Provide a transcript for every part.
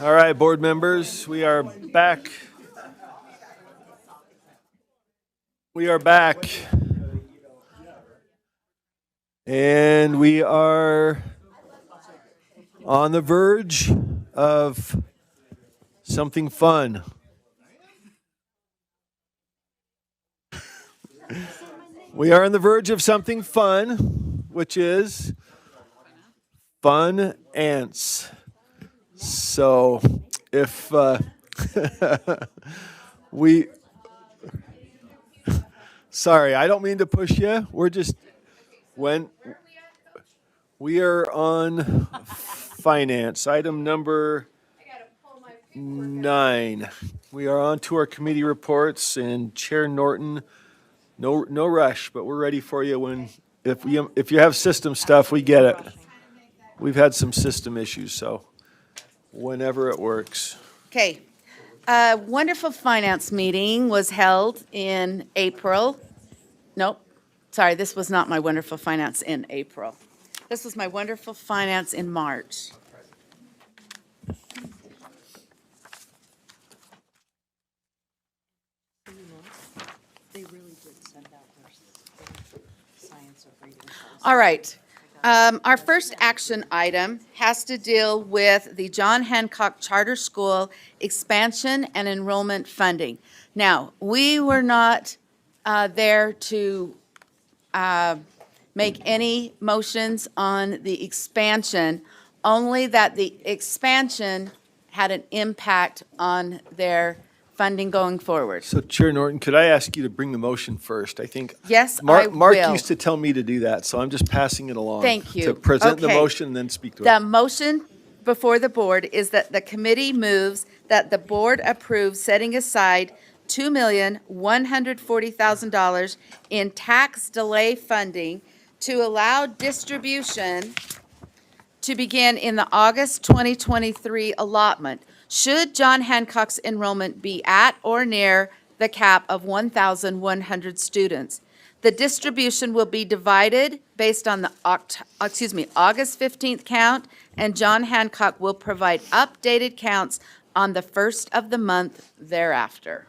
All right, board members, we are back. We are back. And we are on the verge of something fun. We are on the verge of something fun, which is fun ants. So if we, sorry, I don't mean to push you. We're just, when we are on finance, item number 9. We are on to our committee reports, and Chair Norton, no rush, but we're ready for you when, if you have system stuff, we get it. We've had some system issues, so whenever it works. Okay. A wonderful finance meeting was held in April. Nope, sorry, this was not my wonderful finance in April. This was my wonderful finance in March. All right. Our first action item has to deal with the John Hancock Charter School expansion and enrollment funding. Now, we were not there to make any motions on the expansion, only that the expansion had an impact on their funding going forward. So Chair Norton, could I ask you to bring the motion first? I think. Yes, Mark will. used to tell me to do that, so I'm just passing it along. Thank you. To present the Okay. motion and then speak to it. The motion before the board is that the committee moves that the board approves setting aside $2,140,000 in tax delay funding to allow distribution to begin in the August 2023 allotment, should John Hancock's enrollment be at or near the cap of 1,100 students. The distribution will be divided based on the August 15th count, and John Hancock will provide updated counts on the first of the month thereafter.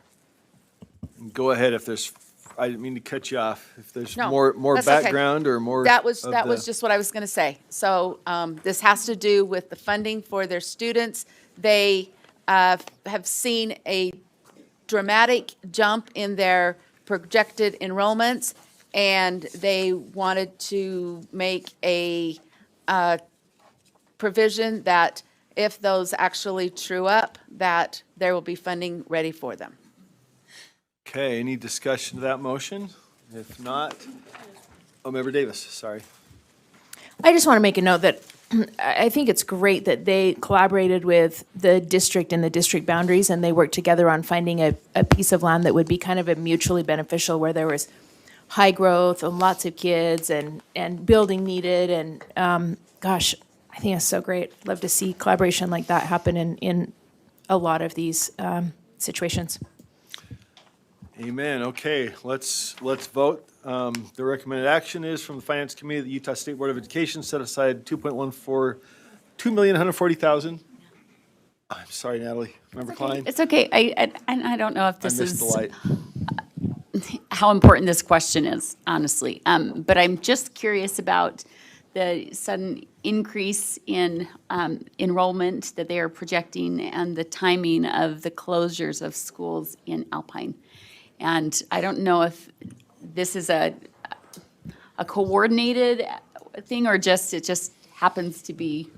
Go ahead if there's, I didn't mean to cut you off. If there's No, more that's okay. background or more. That was of the- just what I was going to say. So this has to do with the funding for their students. They have seen a dramatic jump in their projected enrollments, and they wanted to make a provision that if those actually true up, that there will be funding ready for them. Okay, any discussion of that motion? If not, Member Davis, sorry. I just want to make a note that I think it's great that they collaborated with the district and the district boundaries, and they worked together on finding a piece of land that would be kind of a mutually beneficial, where there was high growth and lots of kids and building needed. And gosh, I think it's so great. Love to see collaboration like that happen in a lot of these situations. Amen. Okay, let's vote. The recommended action is from the Finance Committee, the Utah State Board of Education set aside $2,140,000. I'm sorry, Natalie. Member Klein? It's okay. I don't know if I this missed the is light. how important this question is, honestly. But I'm just curious about the sudden increase in enrollment that they are projecting and the timing of the closures of schools in Alpine. And I don't know if this is a coordinated thing or it just happens to be,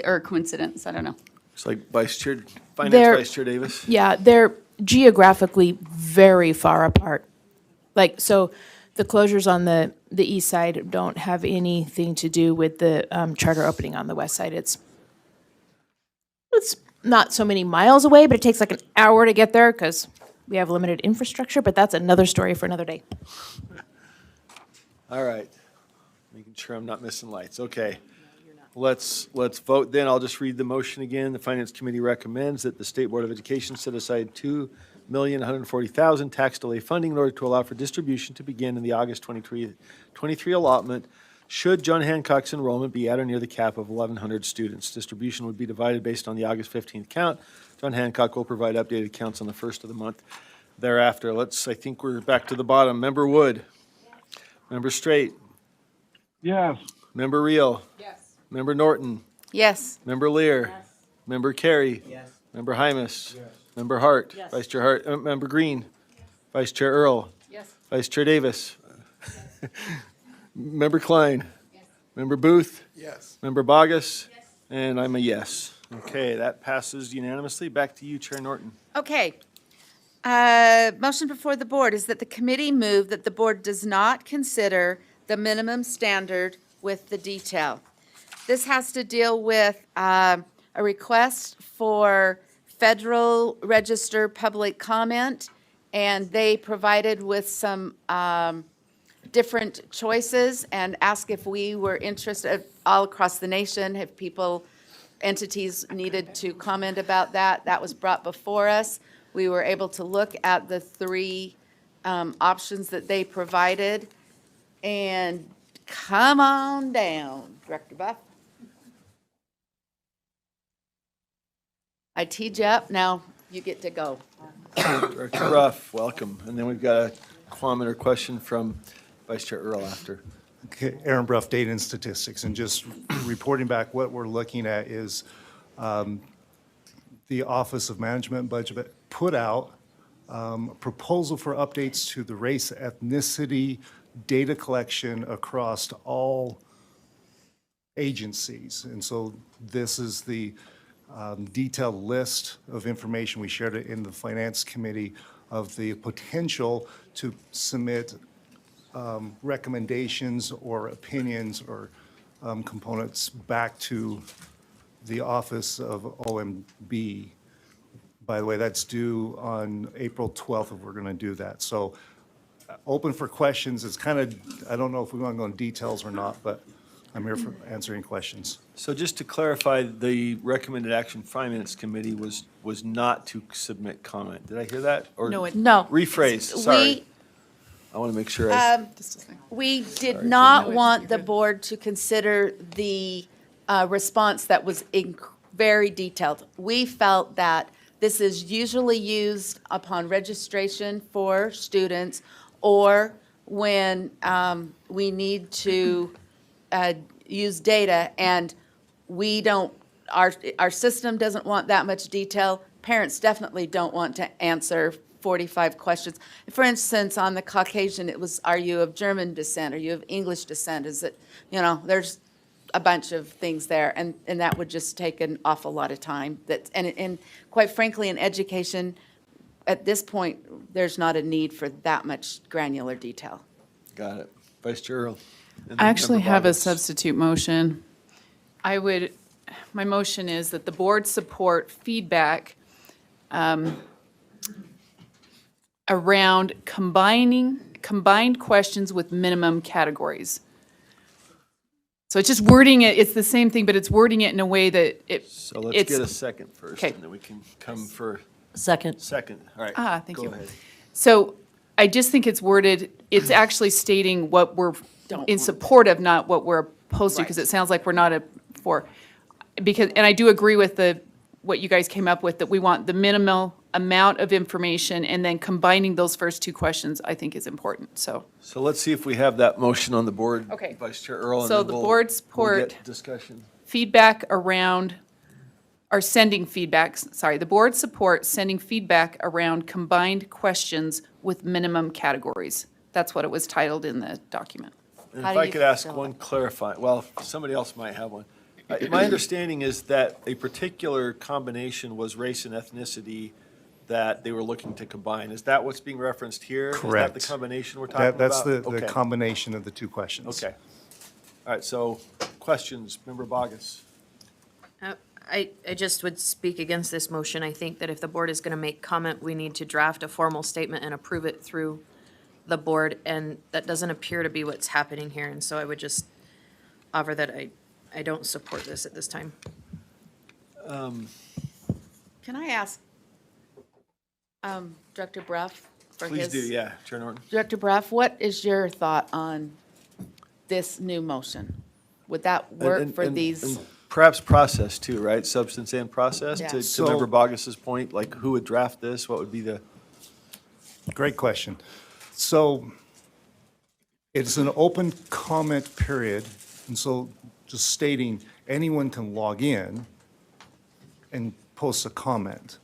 or a coincidence. I don't know. It's like Finance Vice Chair Davis. Yeah, they're geographically very far apart. Like, so the closures on the east side don't have anything to do with the charter opening on the west side. It's not so many miles away, but it takes like an hour to get there because we have limited infrastructure, but that's another story for another day. All right. Making sure I'm not missing lights. Okay. Let's vote then. I'll just read the motion again. The Finance Committee recommends that the State Board of Education set aside $2,140,000 tax delay funding in order to allow for distribution to begin in the August 2023 allotment Should John Hancock's enrollment be at or near the cap of 1,100 students, distribution would be divided based on the August 15th count. John Hancock will provide updated counts on the first of the month thereafter. I think we're back to the bottom. Member Wood. Member Straight. Yes. Member Reel. Yes. Member Norton. Yes. Member Lear. Member Carey. Yes. Member Hymus. Yes. Member Hart. Yes. Vice Chair Hart. Member Green. Vice Chair Earl. Yes. Vice Chair Davis. Member Klein. Yes. Member Booth. Yes. Member Bogus. Yes. And I'm a yes. Okay, that passes unanimously. Back to you, Chair Norton. Okay. Motion before the board is that the committee move that the board does not consider the minimum standard with the detail. This has to deal with a request for Federal Register public comment, and they provided with some different choices and asked if we were interested all across the nation, if entities needed to comment about that. That was brought before us. We were able to look at the three options that they provided. And come on down, Director Buff. I teed you up, now you get to go. Director Ruff, welcome. And then we've got a comment or question from Vice Chair Earl after. Okay, Aaron Bruff, Data and Statistics, and just reporting back, what we're looking at is the Office of Management and Budget put out a proposal for updates to the race ethnicity data collection across all agencies. And so this is the detailed list of information. We shared it in the Finance Committee of the potential to submit recommendations or opinions or components back to the Office of OMB. By the way, that's due on April 12th if we're going to do that. So open for questions. It's kind of, I don't know if we want to go into details or not, but I'm here for answering questions. So just to clarify, the recommended action Finance Committee was not to submit comment. Did I hear that? Or No. rephrase, sorry. I want to make sure We did not want the board to consider the response that was very detailed. We felt that this is usually used upon registration for students or when we need to use data, and we don't, our system doesn't want that much detail. Parents definitely don't want to answer 45 questions. For instance, on the Caucasian, it was, are you of German descent? Are you of English descent? Is it, there's a bunch of things there, and that would just take an awful lot of time. And quite frankly, in education, at this point, there's not a need for that much granular detail. Got it. Vice Chair Earl. And I then actually Member have a Boggess. substitute motion. My motion is that the board support feedback around combined questions with minimum categories. So it's just wording it, it's the same thing, but it's wording it in a way that So let's get a second first, Okay. and then we can come for Second. second. All right. Thank go you. ahead. So I just think it's worded, it's actually stating what we're in support of, not what we're opposed to, because it sounds like we're not for. Because, and I do agree with what you guys came up with, that we want the minimal amount of information, and then combining those first two questions, I think is important, so. So let's see if we have that motion on the board. Okay. Vice Chair Earl. and So then the we'll- board we'll support- get discussion. Feedback around, or sending feedback, sorry, the board supports sending feedback around combined questions with minimum categories. That's what it was titled in the document. And How if do I you could ask feel? one clarifying, well, somebody else might have one. My understanding is that a particular combination was race and ethnicity that they were looking to combine. Is that what's being referenced here? Is that Correct. the combination we're talking about? That's the Okay. combination of the two questions. Okay. All right, so questions, Member Boggess. I just would speak against this motion. I think that if the board is going to make comment, we need to draft a formal statement and approve it through the board, and that doesn't appear to be what's happening here. And so I would just offer that I don't support this at this time. Can I ask Director Bruff for his? Please do, yeah, Chair Norton. Director Bruff, what is your thought on this new motion? Would that work And- for and- these? and Perhaps process too, right? Substance and process, Yeah. to So- Member Bogus's point, like who would draft this? What would be the, Great question. So it's an open comment period, and so just stating, anyone can log in and post a comment.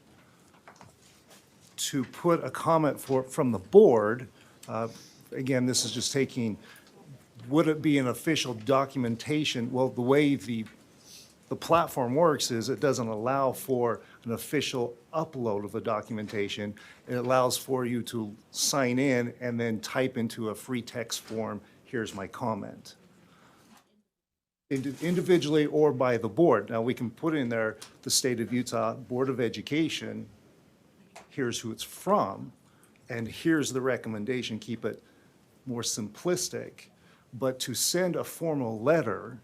To put a comment from the board, again, this is just taking, would it be an official documentation? Well, the way the platform works is it doesn't allow for an official upload of the documentation. It allows for you to sign in and then type into a free text form, here's my comment. Individually or by the board. Now, we can put in there the State of Utah Board of Education, here's who it's from, and here's the recommendation, keep it more simplistic. But to send a formal letter,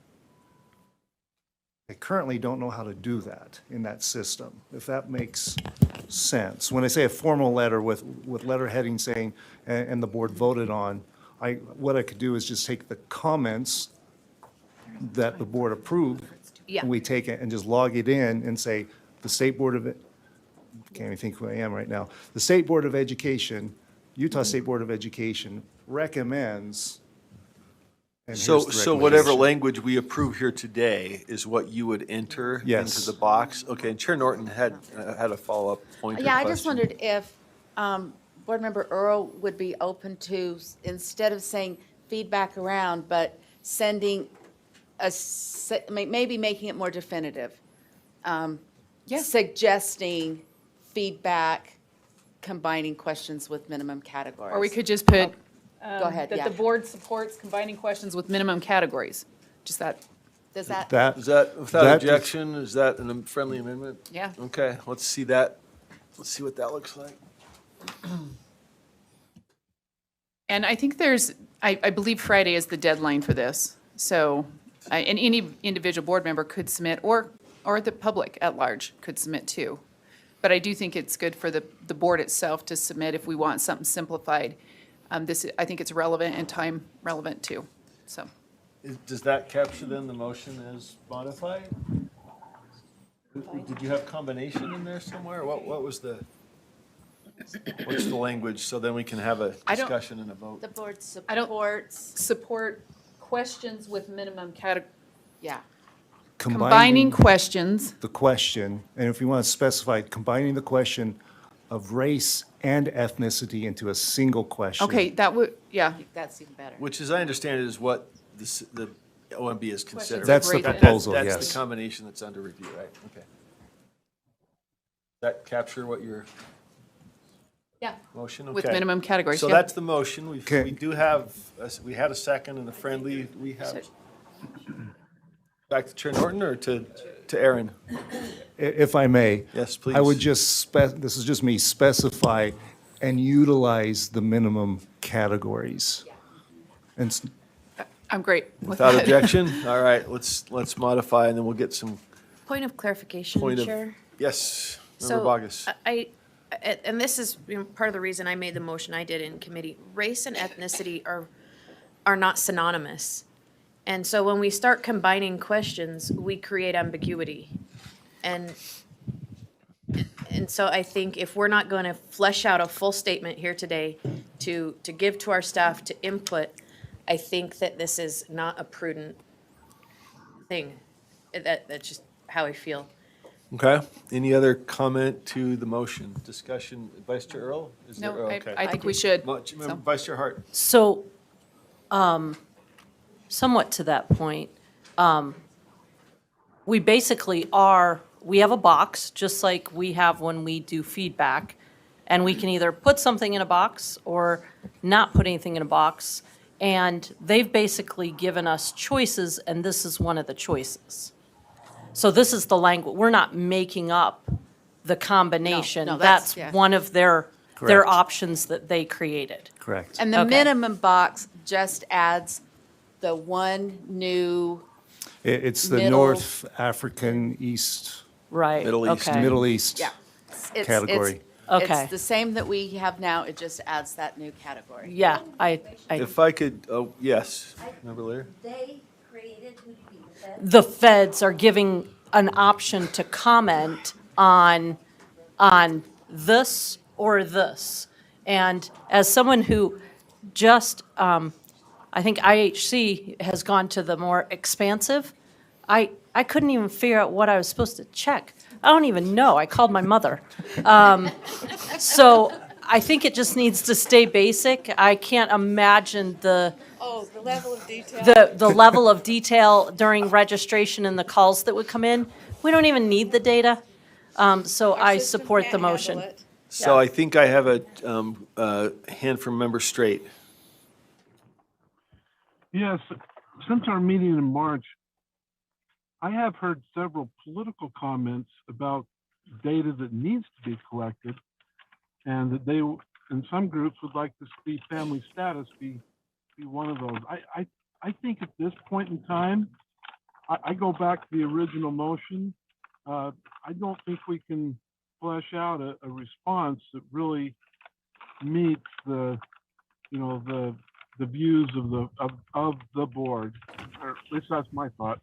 I currently don't know how to do that in that system, if that makes sense. When I say a formal letter with letterheading saying, and the board voted on, what I could do is just take the comments that the board approved. Yeah. And we take it and just log it in and say, the State Board of, can't even think who I am right now. The State Board of Education, Utah State Board of Education recommends, and here's so, the so whatever recommendation. language we approve here today is what you would enter Yes. into the box? Okay, and Chair Norton had a follow-up point or Yeah, I just question. wondered if Board Member Earl would be open to, instead of saying feedback around, but sending maybe making it more definitive. Yeah. Suggesting feedback, combining questions with minimum categories. Or we could just put. Go ahead, That yeah. the board supports combining questions with minimum categories. Just that, Does that? Is that without That- objection? Is that a friendly amendment? yeah. Okay, let's see that. Let's see what that looks like. And I think I believe Friday is the deadline for this. So, and any individual board member could submit, or the public at large could submit too. But I do think it's good for the board itself to submit if we want something simplified. I think it's relevant and time relevant too, so. Does that capture then the motion as modified? Did you have combination in there somewhere? What was what's the language, so then we can have a I don't- discussion and a vote? The board I don't- supports, Support questions with minimum category, yeah. combining questions. the question, and if you want to specify, combining the question of race and ethnicity into a single question. Okay, that would, yeah. That's even better. Which, as I understand it, is what the OMB is considering. That's the Great. proposal, That's yes. the combination that's under review, right? Okay. That capture what your Yeah. motion? With Okay. minimum categories, So yeah. that's the motion. Okay. We do have, we had a second and a friendly, we have. Back to Chair Norton or to Aaron? If I may. Yes, please. I would just this is just me, specify and utilize the minimum categories. And I'm great with Without that. objection? All right, let's modify and then we'll get some Point of clarification, point of. Chair. Yes, So Member Bogus. and this is part of the reason I made the motion I did in committee. Race and ethnicity are not synonymous. And so when we start combining questions, we create ambiguity. And so I think if we're not going to flesh out a full statement here today to give to our staff to input, I think that this is not a prudent thing. That's just how I feel. Okay, any other comment to the motion? Discussion, Vice Chair Earl? Is there- No, okay. I think we should. Much- so. Vice Chair Hart? So, somewhat to that point, we basically we have a box, just like we have when we do feedback, and we can either put something in a box or not put anything in a box. And they've basically given us choices, and this is one of the choices. So this is the language, we're not making up the combination. No, that's- That's yeah. one of their Correct. options that they created. correct. And the Okay. minimum box just adds the one new, It's the Middle- North African East, Right. Middle East. okay. Middle East yeah. It's- category. Okay. It's the same that we have now, it just adds that new category. Yeah, If I could, oh, yes, Member Lear? They created, who do you mean, the Fed? the feds are giving an option to comment on this or this. And as someone who just, I think IHC has gone to the more expansive, I couldn't even figure out what I was supposed to check. I don't even know. I called my mother. So I think it just needs to stay basic. I can't imagine the level of detail during registration and the calls that would come in. We don't even need the data. So I support the motion. So I think I have a hand from Member Straight. Yes, since our meeting in March, I have heard several political comments about data that needs to be collected, and that they, in some groups, would like to see family status be one of those. I think at this point in time, I go back to the original motion. I don't think we can flesh out a response that really meets the views of the board, or at least that's my thought.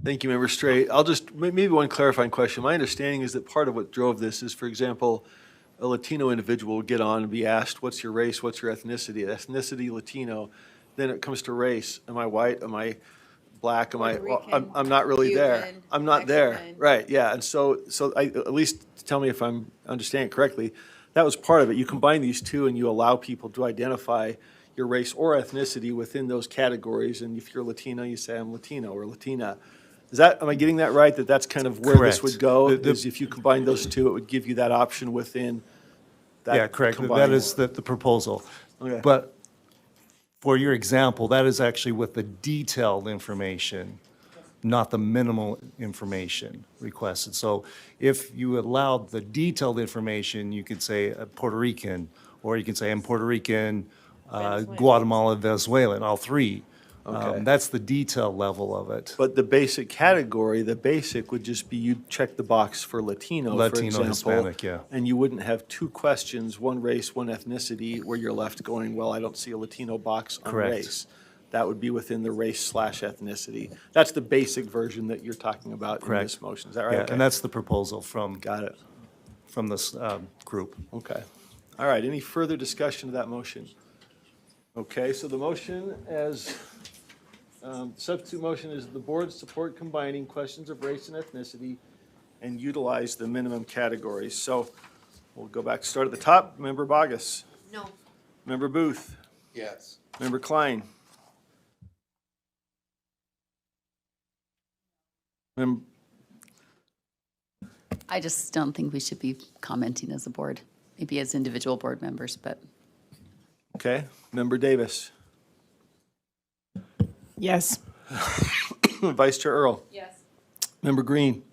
Thank you, Member Straight. I'll just, maybe one clarifying question. My understanding is that part of what drove this is, for example, a Latino individual would get on and be asked, what's your race, what's your ethnicity? Ethnicity, Latino. Then it comes to race. Am I white? Am I black? Am I, well, I'm not really there. Cuban, I'm not there. Mexican. Right, yeah. And so at least tell me if I'm understanding it correctly. That was part of it. You combine these two and you allow people to identify your race or ethnicity within those categories. And if you're Latino, you say I'm Latino or Latina. Is that, am I getting that right? That that's kind of where this Correct. would go? The- Is if you combine those two, it would give you that option within that Yeah, correct. That combined- is the proposal. Okay. But for your example, that is actually with the detailed information, not the minimal information requested. So if you allowed the detailed information, you could say Puerto Rican, or you can say I'm Puerto Rican, Guatemala, Venezuelan, all three. Okay. That's the detail level of it. But the basic category, the basic would just be you check the box for Latino, for Latino, example. Hispanic, yeah. And you wouldn't have two questions, one race, one ethnicity, where you're left going, well, I don't see a Latino box on Correct. race. That would be within the race/ethnicity. That's the basic version that you're talking about in Correct. this motion. Is that right? Yeah, Okay. and that's the proposal Got it. from this group. Okay. All right, any further discussion of that motion? Okay, so the motion as, substitute motion is the board support combining questions of race and ethnicity and utilize the minimum categories. So we'll go back, start at the top. Member Bogus. No. Member Booth. Yes. Member Klein. I just don't think we should be commenting as a board, maybe as individual board members, but Okay, Member Davis. Yes. Vice Chair Earl. Yes. Member Green.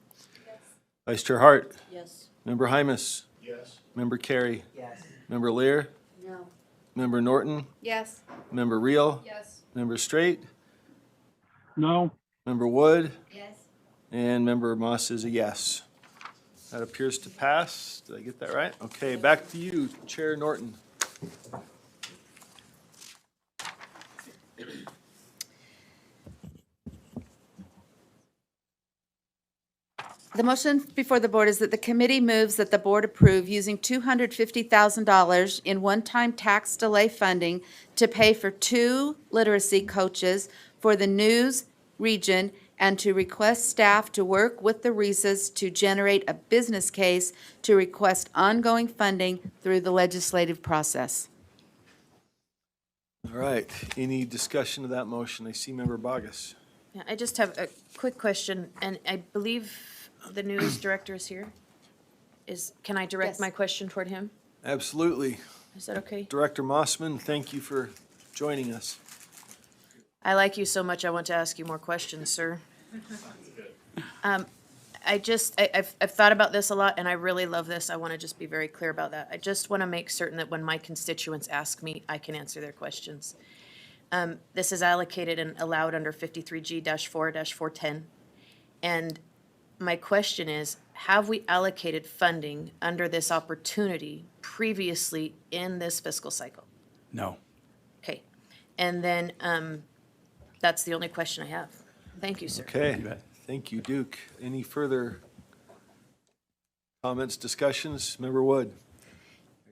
Vice Chair Hart. Yes. Member Hymus. Yes. Member Carey. Yes. Member Lear. No. Member Norton. Yes. Member Reel. Yes. Member Straight. No, Member Wood. Yes. And Member Moss is a yes. That appears to pass. Did I get that right? Okay, back to you, Chair Norton. The motion before the board is that the committee moves that the board approve using $250,000 in one-time tax delay funding to pay for 2 literacy coaches for the news region and to request staff to work with the RESAs to generate a business case to request ongoing funding through the legislative process. All right, any discussion of that motion? I see Member Bogus. Yeah, I just have a quick question, and I believe the news director is here. Can I direct Yes. my question toward him? Absolutely. Is that okay? Director Mossman, thank you for joining us. I like you so much, I want to ask you more questions, sir. I've thought about this a lot, and I really love this. I want to just be very clear about that. I just want to make certain that when my constituents ask me, I can answer their questions. This is allocated and allowed under 53G-4-410. And my question is, have we allocated funding under this opportunity previously in this fiscal cycle? No. Okay, and then, that's the only question I have. Thank you, sir. Okay, thank you, Duke. Any further comments, discussions? Member Wood?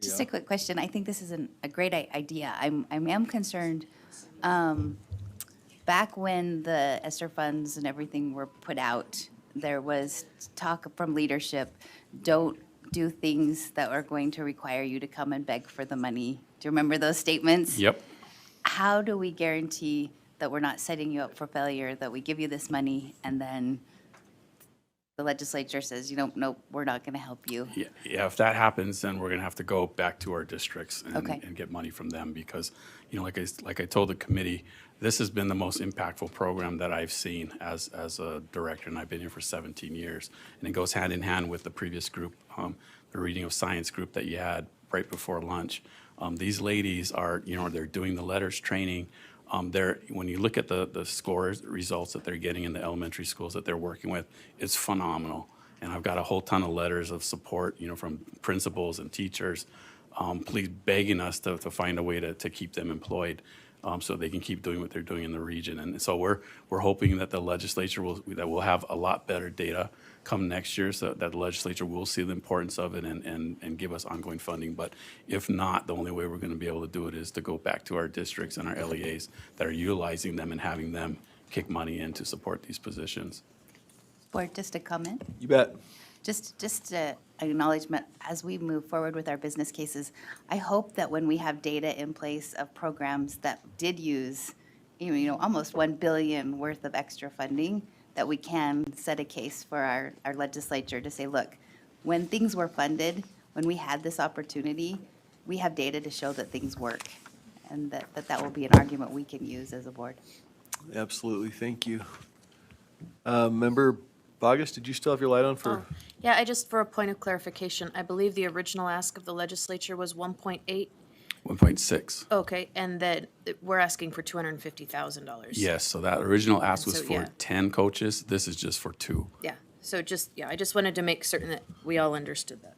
Just a quick question. I think this is a great idea. I am concerned, back when the ESSER funds and everything were put out, there was talk from leadership, don't do things that are going to require you to come and beg for the money. Do you remember those statements? Yep. How do we guarantee that we're not setting you up for failure, that we give you this money and then the legislature says, you know, nope, we're not going to help you? Yeah, if that happens, then we're going to have to go back to our districts Okay. and get money from them because, you know, like I told the committee, this has been the most impactful program that I've seen as a director, and I've been here for 17 years. And it goes hand in hand with the previous group, the Reading of Science group that you had right before lunch. These ladies are, you know, they're doing the letters training. When you look at the scores, results that they're getting in the elementary schools that they're working with, it's phenomenal. And I've got a whole ton of letters of support, you know, from principals and teachers, please begging us to find a way to keep them employed, so they can keep doing what they're doing in the region. And so we're hoping that the legislature will have a lot better data come next year, so that the legislature will see the importance of it and give us ongoing funding. But if not, the only way we're going to be able to do it is to go back to our districts and our LEAs that are utilizing them and having them kick money in to support these positions. Board, just a comment? You bet. Just an acknowledgement, as we move forward with our business cases, I hope that when we have data in place of programs that did use, you know, almost 1 billion worth of extra funding, that we can set a case for our legislature to say, look, when things were funded, when we had this opportunity, we have data to show that things work, and that will be an argument we can use as a board. Absolutely, thank you. Member Bogus, did you still have your light on for? Yeah, for a point of clarification, I believe the original ask of the legislature was 1.8. 1.6. Okay, and that we're asking for $250,000. Yes, so that original ask was So, for yeah. 10 coaches. This is just for 2. Yeah, so I just wanted to make certain that we all understood that.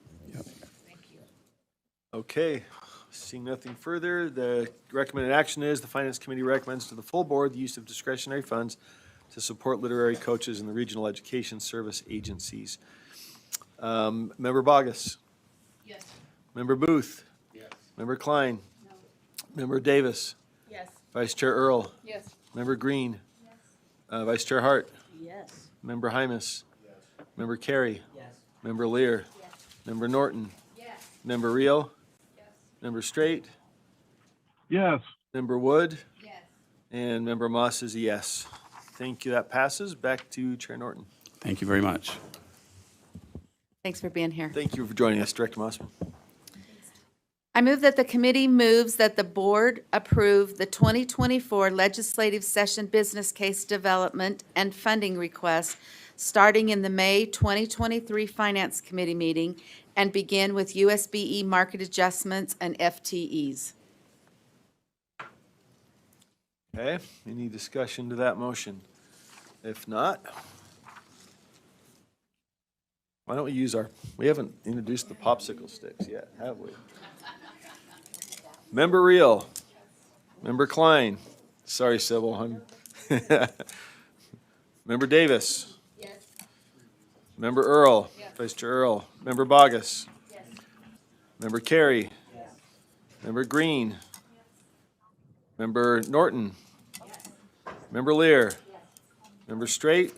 Okay, seeing nothing further, the recommended action is the Finance Committee recommends to the full board the use of discretionary funds to support literary coaches in the regional education service agencies. Member Bogus? Yes. Member Booth? Yes. Member Klein? No. Member Davis? Yes. Vice Chair Earl? Yes. Member Green? Yes. Vice Chair Hart? Yes. Member Hymus? Yes. Member Carey? Yes. Member Lear? Yes. Member Norton? Yes. Member Reel? Yes. Member Straight? Yes. Member Wood? Yes. And Member Moss is a yes. Thank you. That passes. Back to Chair Norton. Thank you very much. Thanks for being here. Thank you for joining us, Director Mossman. I move that the committee moves that the board approve the 2024 legislative session business case development and funding request starting in the May 2023 Finance Committee meeting and begin with USBE market adjustments and FTEs. Okay, any discussion to that motion? If not, why don't we use we haven't introduced the popsicle sticks yet, have we? Member Reel, Member Klein, sorry, Sybil, Member Davis. Yes. Member Earl, Vice Chair Earl, Member Bogus. Yes. Member Carey. Yes. Member Green. Yes. Member Norton. Yes. Member Lear. Yes. Member Straight.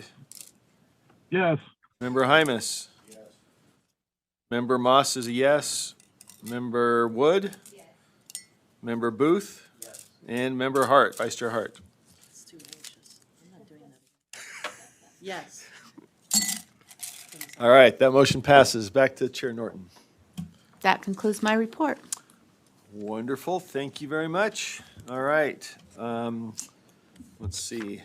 Yes. Member Hymus. Yes. Member Moss is a yes. Member Wood. Yes. Member Booth. Yes. And Member Hart, Vice Chair Hart. It's too anxious. I'm not doing that. Yes. All right, that motion passes. Back to Chair Norton. That concludes my report. Wonderful, thank you very much. All right, let's see.